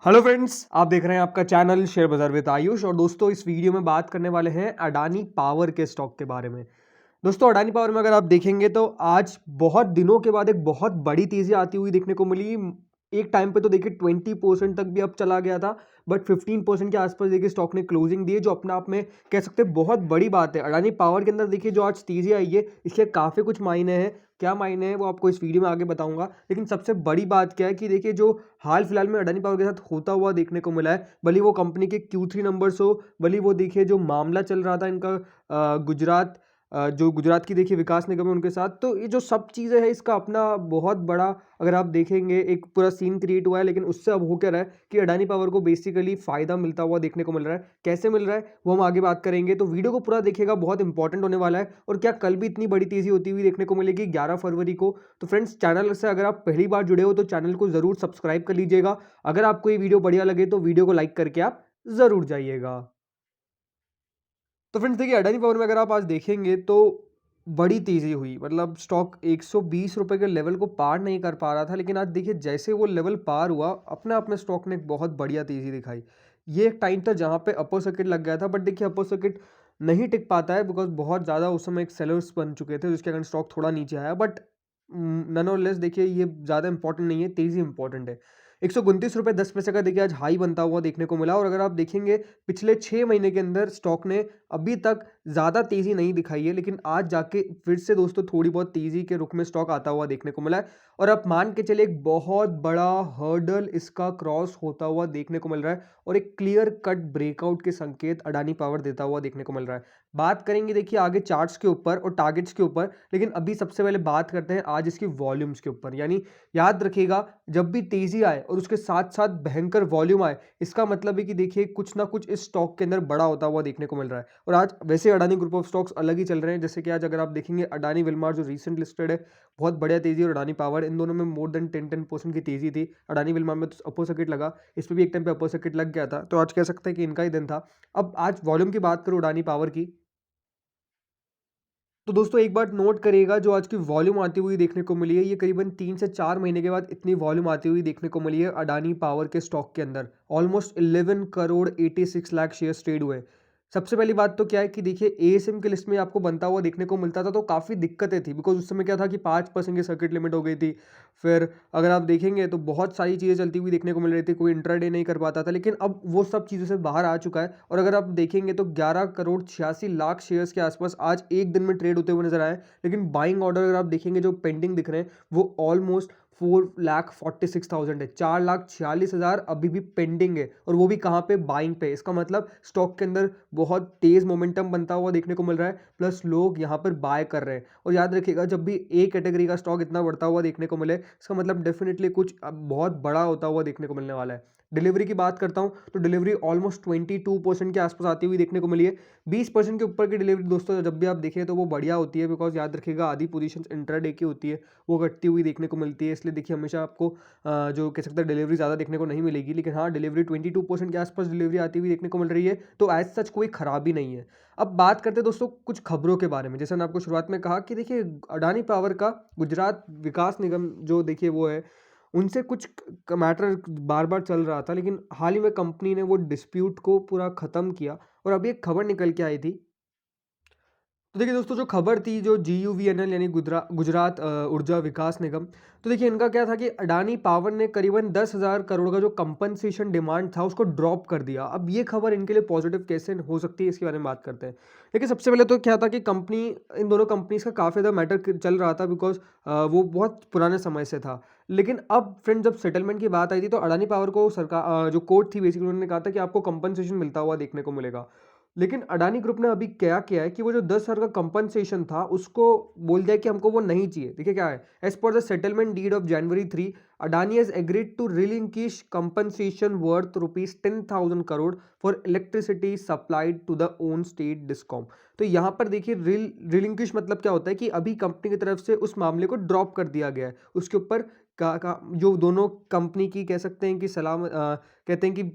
Hello friends, आप देख रहे हैं आपका चैनल शेयर बाजार विद आयुष। और दोस्तों, इस वीडियो में बात करने वाले हैं अडानी पावर के स्टॉक के बारे में। दोस्तों, अडानी पावर में अगर आप देखेंगे तो आज बहुत दिनों के बाद एक बहुत बड़ी तेजी आती हुई देखने को मिली। एक टाइम पे तो देखिए 20% तक भी अब चला गया था, बट 15% के आसपास देखिए स्टॉक ने क्लोजिंग दी है, जो अपने आप में कह सकते हैं बहुत बड़ी बात है। अडानी पावर के अंदर देखिए जो आज तेजी आई है, इसके काफ़ी कुछ मायने हैं। क्या मायने हैं वो आपको इस वीडियो में आगे बताऊंगा, लेकिन सबसे बड़ी बात क्या है कि देखिए जो हाल फिलहाल में अडानी पावर के साथ होता हुआ देखने को मिला है, भले वो कंपनी के Q3 नंबर्स हो, भले वो देखिए जो मामला चल रहा था इनका जो गुजरात की देखिए विकास निगम है उनके साथ, तो ये जो सब चीज़ें हैं इसका अपना बहुत बड़ा, अगर आप देखेंगे, एक पूरा सीन क्रिएट हुआ है। लेकिन उससे अब हो क्या रहा है कि अडानी पावर को बेसिकली फ़ायदा मिलता हुआ देखने को मिल रहा है। कैसे मिल रहा है वो हम आगे बात करेंगे, तो वीडियो को पूरा देखिएगा, बहुत इंपॉर्टेंट होने वाला है। और क्या कल भी इतनी बड़ी तेज़ी होती हुई देखने को मिलेगी 11 फरवरी को? तो फ्रेंड्स, चैनल से अगर आप पहली बार जुड़े हो तो चैनल को ज़रूर सब्सक्राइब कर लीजिएगा। अगर आपको ये वीडियो बढ़िया लगे तो वीडियो को लाइक करके आप ज़रूर जाइएगा। तो फ्रेंड्स देखिए, अडानी पावर में अगर आप आज देखेंगे तो बड़ी तेज़ी हुई, मतलब स्टॉक 120 रुपए के लेवल को पार नहीं कर पा रहा था, लेकिन आज देखिए जैसे वो लेवल पार हुआ, अपने आप में स्टॉक ने एक बहुत बढ़िया तेज़ी दिखाई। ये एक टाइम था जहाँ पे अपर सर्किट लग गया था, बट देखिए अपर सर्किट नहीं टिक पाता है, बिकॉज बहुत ज़्यादा उस समय एक सेलर्स बन चुके थे, जिसके कारण स्टॉक थोड़ा नीचे आया। बट नन और लेस देखिए ये ज़्यादा इंपॉर्टेंट नहीं है, तेज़ी इंपॉर्टेंट है। 129 रुपये 10 पैसे का देखिए आज हाई बनता हुआ देखने को मिला। और अगर आप देखेंगे पिछले 6 महीने के अंदर स्टॉक ने अभी तक ज़्यादा तेज़ी नहीं दिखाई है, लेकिन आज जाके फिर से दोस्तों थोड़ी बहुत तेज़ी के रुख में स्टॉक आता हुआ देखने को मिला है। और आप मान के चलिए एक बहुत बड़ा हर्डल इसका क्रॉस होता हुआ देखने को मिल रहा है, और एक क्लियर कट ब्रेकआउट के संकेत अडानी पावर देता हुआ देखने को मिल रहा है। बात करेंगे देखिए आगे चार्ट्स के ऊपर और टारगेट्स के ऊपर, लेकिन अभी सबसे पहले बात करते हैं आज इसकी वॉल्यूम्स के ऊपर। यानी याद रखिएगा, जब भी तेज़ी आए और उसके साथ साथ भयंकर वॉल्यूम आए, इसका मतलब है कि देखिए कुछ ना कुछ इस स्टॉक के अंदर बड़ा होता हुआ देखने को मिल रहा है। और आज वैसे अडानी ग्रुप ऑफ स्टॉक्स अलग ही चल रहे हैं, जैसे कि आज अगर आप देखेंगे अडानी विलमार जो रिसेंट लिस्टेड है, बहुत बढ़िया तेज़ी, और अडानी पावर, इन दोनों में मोर देन 10% की तेज़ी थी। अडानी विलमार में तो अपर सर्किट लगा, इस पर भी एक टाइम पे अपर सर्किट लग गया था, तो आज कह सकते हैं कि इनका ही दिन था। अब आज वॉल्यूम की बात करूँ अडानी पावर की, तो दोस्तों एक बात नोट करिएगा, जो आज की वॉल्यूम आती हुई देखने को मिली है, ये करीबन 3 से 4 महीने के बाद इतनी वॉल्यूम आती हुई देखने को मिली है अडानी पावर के स्टॉक के अंदर। Almost 11 crore 86 lakh shares trade हुए। सबसे पहली बात तो क्या है कि देखिए एएसएम की लिस्ट में आपको बनता हुआ देखने को मिलता था, तो काफ़ी दिक्कतें थी, बिकॉज उस समय क्या था कि 5% की सर्किट लिमिट हो गई थी। फिर अगर आप देखेंगे तो बहुत सारी चीज़ें चलती हुई देखने को मिल रही थी, कोई इंट्राडे नहीं कर पाता था, लेकिन अब वो सब चीज़ों से बाहर आ चुका है। और अगर आप देखेंगे तो 11 करोड़ 86 लाख शेयर्स के आसपास आज एक दिन में ट्रेड होते हुए नजर आए। लेकिन बाइंग ऑर्डर अगर आप देखेंगे जो पेंडिंग दिख रहे हैं, वो ऑलमोस्ट 4,46,000 है। 4,46,000 अभी भी पेंडिंग है, और वो भी कहाँ पे? बाइंग पे। इसका मतलब स्टॉक के अंदर बहुत तेज मोमेंटम बनता हुआ देखने को मिल रहा है, प्लस लोग यहाँ पर बाय कर रहे हैं। और याद रखिएगा, जब भी एक कैटेगरी का स्टॉक इतना बढ़ता हुआ देखने को मिले, इसका मतलब डेफिनेटली कुछ अब बहुत बड़ा होता हुआ देखने को मिलने वाला है। डिलीवरी की बात करता हूँ तो डिलीवरी ऑलमोस्ट 22% के आसपास आती हुई देखने को मिली है। 20% के ऊपर की डिलीवरी दोस्तों जब भी आप देखें तो वो बढ़िया होती है, बिकॉज याद रखिएगा आधी पोजीशन इंट्राडे की होती है, वो घटती हुई देखने को मिलती है। इसलिए देखिए हमेशा आपको जो कह सकते हैं डिलीवरी ज़्यादा देखने को नहीं मिलेगी, लेकिन हाँ डिलीवरी 22% के आसपास डिलीवरी आती हुई देखने को मिल रही है, तो एज सच कोई खराबी नहीं है। अब बात करते हैं दोस्तों कुछ खबरों के बारे में। जैसे मैंने आपको शुरुआत में कहा कि देखिए अडानी पावर का गुजरात विकास निगम जो देखिए वो है, उनसे कुछ मैटर बार बार चल रहा था, लेकिन हाल ही में कंपनी ने वो डिस्प्यूट को पूरा ख़त्म किया, और अभी एक खबर निकल के आई थी। तो देखिए दोस्तों, जो खबर थी, जो GUVNL यानी गुजरात ऊर्जा विकास निगम, तो देखिए इनका क्या था कि अडानी पावर ने करीबन 10,000 करोड़ का जो कंपनसेशन डिमांड था उसको ड्रॉप कर दिया। अब ये खबर इनके लिए पॉजिटिव कैसे हो सकती है, इसके बारे में बात करते हैं। देखिए सबसे पहले तो क्या था कि कंपनी, इन दोनों कंपनीज का काफ़ी ज़्यादा मैटर चल रहा था, बिकॉज वो बहुत पुराने समय से था। लेकिन अब फ्रेंड जब सेटलमेंट की बात आई थी, तो अडानी पावर को सरकार, जो कोर्ट थी बेसिकली, उन्होंने कहा था कि आपको कंपनसेशन मिलता हुआ देखने को मिलेगा। लेकिन अडानी ग्रुप ने अभी क्या किया है कि वो जो 10,000 का कंपनसेशन था उसको बोल दिया कि हमको वो नहीं चाहिए। देखिए क्या है, एज पर the settlement deed of January 3, Adani has agreed to relinquish compensation worth ₹10,000 crore for electricity supplied to the own state discom. तो यहाँ पर देखिए रिलिंक्विश मतलब क्या होता है कि अभी कंपनी की तरफ से उस मामले को ड्रॉप कर दिया गया है। उसके ऊपर जो दोनों कंपनी की कह सकते हैं कि कहते हैं कि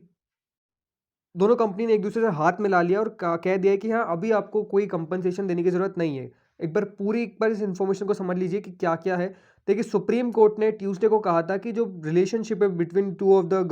दोनों कंपनी ने एक दूसरे से हाथ मिला लिया और कह दिया है कि हाँ अभी आपको कोई कंपनसेशन देने की ज़रूरत नहीं है। एक बार इस इन्फॉर्मेशन को समझ लीजिए कि क्या क्या है। देखिए सुप्रीम कोर्ट ने ट्यूसडे को कहा था कि जो रिलेशनशिप है between two of the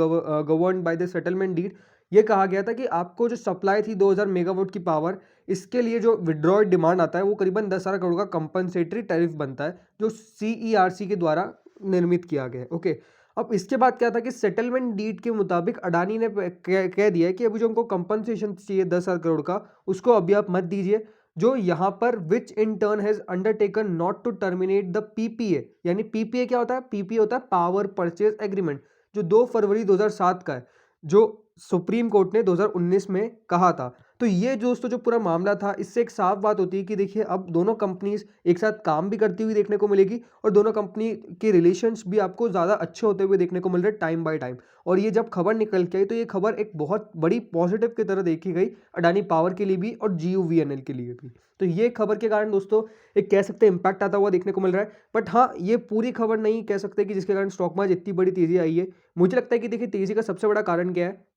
govern by the settlement deed, ये कहा गया था कि आपको जो सप्लाई थी 2000 मेगावाट की पावर, इसके लिए जो विड्रॉ डिमांड आता है वो करीबन 10,000 करोड़ का कंपनसेटरी टैरिफ बनता है, जो सीईआरसी के द्वारा निर्मित किया गया है। ओके, अब इसके बाद क्या था कि सेटलमेंट डीड के मुताबिक अडानी ने कह दिया है कि अभी जो हमको कंपनसेशन चाहिए 10,000 करोड़ का, उसको अभी आप मत दीजिए। जो यहाँ पर which in turn has undertaken not to terminate the PPA, यानी पीपीए क्या होता है? पीपीए होता है पावर परचेज एग्रीमेंट, जो 2 फरवरी 2007 का है, जो सुप्रीम कोर्ट ने 2019 में कहा था। तो ये दोस्तों जो पूरा मामला था, इससे एक साफ बात होती है कि देखिए अब दोनों कंपनीज एक साथ काम भी करती हुई देखने को मिलेगी और दोनों कंपनी के रिलेशंस भी आपको ज़्यादा अच्छे होते हुए देखने को मिल रहे टाइम बाय टाइम। और ये जब खबर निकल के आई तो ये खबर एक बहुत बड़ी पॉजिटिव की तरह देखी गई अडानी पावर के लिए भी और जीयूवीएनएल के लिए भी। तो ये खबर के कारण दोस्तों एक कह सकते हैं इम्पैक्ट आता हुआ देखने को मिल रहा है। बट हाँ, ये पूरी खबर नहीं कह सकते कि जिसके कारण स्टॉक मार्केट इतनी बड़ी तेजी आई है। मुझे लगता है कि देखिए तेजी का सबसे बड़ा कारण क्या है?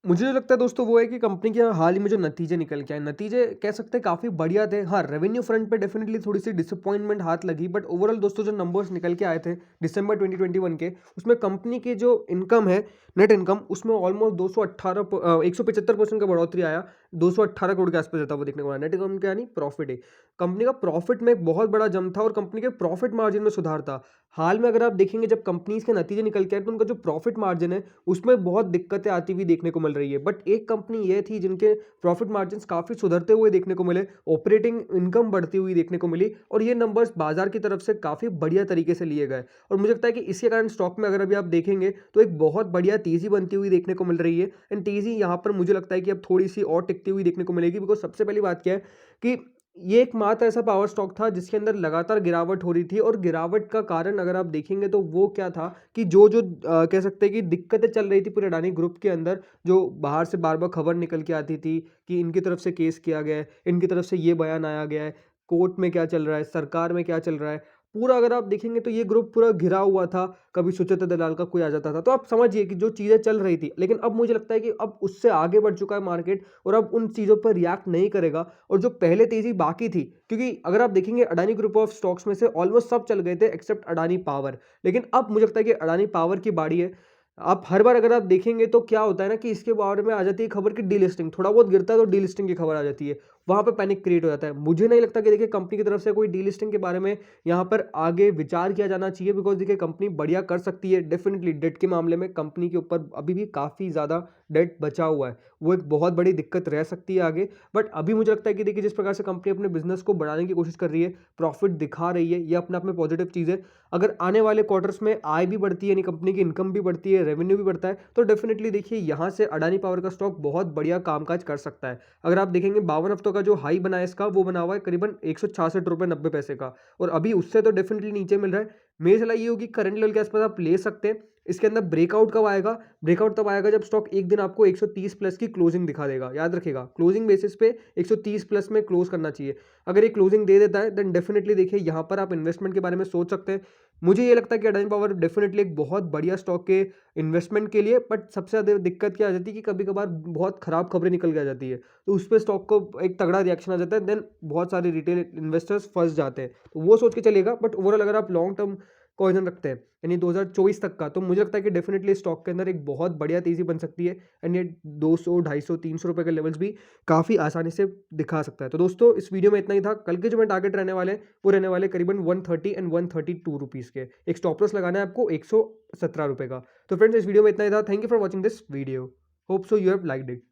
मुझे जो लगता है दोस्तों वो है कि कंपनी के हाल ही में जो नतीजे निकल के आए, नतीजे कह सकते हैं काफ़ी बढ़िया थे। हाँ, रेवेन्यू फ्रंट पे डेफिनेटली थोड़ी सी डिसअपॉइंटमेंट हाथ लगी, बट ओवरऑल दोस्तों जो नंबर्स निकल के आए थे दिसंबर 2021 के, उसमें कंपनी की जो इनकम है, नेट इनकम, उसमें ऑलमोस्ट 175% का बढ़ोतरी आया। 218 करोड़ के आसपास जाता वो देखने को मिला। नेट इनकम क्या, यानी प्रॉफिट है, कंपनी का प्रॉफिट में एक बहुत बड़ा जंप था और कंपनी के प्रॉफिट मार्जिन में सुधार था। हाल में अगर आप देखेंगे जब कंपनीज के नतीजे निकल के आए तो उनका जो प्रॉफिट मार्जिन है उसमें बहुत दिक्कतें आती हुई देखने को मिल रही है। बट एक कंपनी ये थी जिनके प्रॉफिट मार्जिन काफ़ी सुधरते हुए देखने को मिले, ऑपरेटिंग इनकम बढ़ती हुई देखने को मिली और ये नंबर्स बाजार की तरफ से काफ़ी बढ़िया तरीके से लिए गए। और मुझे लगता है कि इसके कारण स्टॉक में अगर अभी आप देखेंगे तो एक बहुत बढ़िया तेज़ी बनती हुई देखने को मिल रही है। एंड तेज़ी यहाँ पर मुझे लगता है कि अब थोड़ी सी और टिकती हुई देखने को मिलेगी, बिकॉज सबसे पहली बात क्या है कि ये एकमात्र ऐसा पावर स्टॉक था जिसके अंदर लगातार गिरावट हो रही थी। और गिरावट का कारण अगर आप देखेंगे तो वो क्या था कि जो जो कह सकते हैं कि दिक्कतें चल रही थी पूरे अडानी ग्रुप के अंदर, जो बाहर से बार बार खबर निकल के आती थी कि इनकी तरफ से केस किया गया है, इनकी तरफ से ये बयान आया गया है, कोर्ट में क्या चल रहा है, सरकार में क्या चल रहा है, पूरा अगर आप देखेंगे तो ये ग्रुप पूरा घिरा हुआ था। कभी सुचेता दलाल का कोई आ जाता था, तो आप समझिए कि जो चीज़ें चल रही थी, लेकिन अब मुझे लगता है कि अब उससे आगे बढ़ चुका है मार्केट और अब उन चीज़ों पर रिएक्ट नहीं करेगा। और जो पहले तेजी बाकी थी, क्योंकि अगर आप देखेंगे अडानी ग्रुप ऑफ स्टॉक्स में से ऑलमोस्ट सब चल गए थे एक्सेप्ट अडानी पावर, लेकिन अब मुझे लगता है कि अडानी पावर की बारी है। आप हर बार अगर आप देखेंगे तो क्या होता है ना कि इसके बारे में आ जाती है खबर की डीलिस्टिंग, थोड़ा बहुत गिरता है तो डीलिस्टिंग की खबर आ जाती है, वहां पे पैनिक क्रिएट हो जाता है। मुझे नहीं लगता कि देखिए कंपनी की तरफ से कोई डीलिस्टिंग के बारे में यहाँ पर आगे विचार किया जाना चाहिए, बिकॉज देखिए कंपनी बढ़िया कर सकती है। डेफिनेटली डेट के मामले में कंपनी के ऊपर अभी भी काफ़ी ज़्यादा डेट बचा हुआ है, वो एक बहुत बड़ी दिक्कत रह सकती है आगे। बट अभी मुझे लगता है कि देखिए जिस प्रकार से कंपनी अपने बिजनेस को बढ़ाने की कोशिश कर रही है, प्रॉफिट दिखा रही है, ये अपने आप में पॉजिटिव चीज़ है। अगर आने वाले क्वार्टर्स में आय भी बढ़ती है, यानी कंपनी की इनकम भी बढ़ती है, रेवेन्यू भी बढ़ता है, तो डेफिनेटली देखिए यहाँ से अडानी पावर का स्टॉक बहुत बढ़िया कामकाज कर सकता है। अगर आप देखेंगे 52 हफ्तों का जो हाई बना है इसका, वो बना हुआ है करीबन 166 रुपये 90 पैसे का, और अभी उससे तो डेफिनेटली नीचे मिल रहा है। मेरी सलाह ये होगी करंट लेवल के आसपास आप ले सकते हैं। इसके अंदर ब्रेकआउट कब आएगा? ब्रेकआउट तब आएगा जब स्टॉक एक दिन आपको 130 प्लस की क्लोजिंग दिखा देगा। याद रखिएगा, क्लोजिंग बेसिस पे 130 प्लस में क्लोज करना चाहिए। अगर ये क्लोजिंग दे देता है देन डेफिनेटली देखिए यहाँ पर आप इन्वेस्टमेंट के बारे में सोच सकते हैं। मुझे ये लगता है कि अडानी पावर डेफिनेटली एक बहुत बढ़िया स्टॉक के इन्वेस्टमेंट के लिए, बट सबसे ज़्यादा दिक्कत क्या आ जाती है कि कभी कभार बहुत खराब खबरें निकल के आ जाती है, तो उस पर स्टॉक को एक तगड़ा रिएक्शन आ जाता है, देन बहुत सारे रिटेल इन्वेस्टर्स फंस जाते हैं। तो वो सोच के चलेगा। बट ओवरऑल अगर आप लॉन्ग टर्म कोरिजन रखते हैं, यानी 2024 तक का, तो मुझे लगता है कि डेफिनेटली स्टॉक के अंदर एक बहुत बढ़िया तेजी बन सकती है। एंड ये 200, 250, 300 रुपये के लेवल्स भी काफ़ी आसानी से दिखा सकता है। तो दोस्तों इस वीडियो में इतना ही था। कल के जो मैं टारगेट रहने वाले हैं वो रहने वाले करीबन 130 एंड 132 रुपीज़ के। एक स्टॉप लॉस लगाना है आपको 117 रुपये का। तो फ्रेंड्स इस वीडियो में इतना ही था। Thank you for watching this video. Hope so you have liked it.